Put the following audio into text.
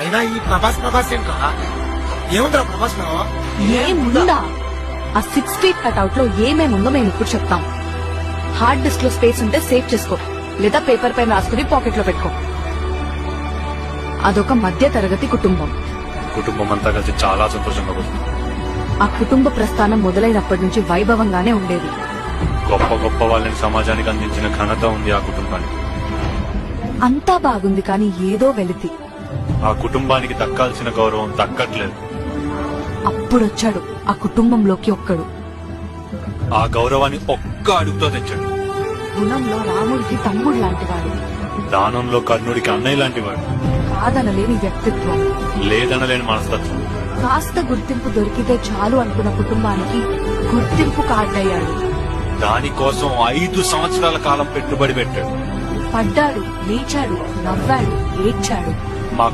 అయినా ఈ ప్రభాస్ ఏంట్రా? ఏముందిరా ప్రభాస్ లో? ఏముందా? ఆ 6 feet కట్అవుట్ లో ఏమేముందో మేము ఇప్పుడు చెప్తాం. హార్డ్ డిస్క్ లో స్పేస్ ఉంటే సేవ్ చేసుకో, లేదా పేపర్ పైన రాసుకుని పాకెట్ లో పెట్టుకో. అదొక మధ్య తరగతి కుటుంబం. కుటుంబం అంతా కలిసి చాలా సంతోషంగా పోతుంది. ఆ కుటుంబ ప్రస్థానం మొదలైనప్పటి నుంచి వైభవంగానే ఉండేది. గొప్ప గొప్ప వాళ్ళని సమాజానికి అందించిన ఘనత ఉంది ఆ కుటుంబానికి. అంతా బాగుంది, కానీ ఏదో వెలితి. ఆ కుటుంబానికి దక్కాల్సిన గౌరవం దక్కట్లేదు. అప్పుడొచ్చాడు ఆ కుటుంబంలోకి ఒక్కడు. ఆ గౌరవాన్ని ఒక్క అడుగుతో తెచ్చాడు. గుణంలో రాముడికి తమ్ముడు లాంటివాడు, దానంలో కర్ణుడికి అన్నయ్య లాంటివాడు, కాదనలేని వ్యక్తిత్వం, లేదనలేని మనస్తత్వం. కాస్త గుర్తింపు దొరికితే చాలు అనుకున్న కుటుంబానికి గుర్తింపు కార్డయ్యాడు. దానికోసం 5 సంవత్సరాల కాలం పెట్టుబడి పెట్టాడు. పడ్డాడు, లేచాడు, నవ్వాడు, ఏడ్చాడు. మా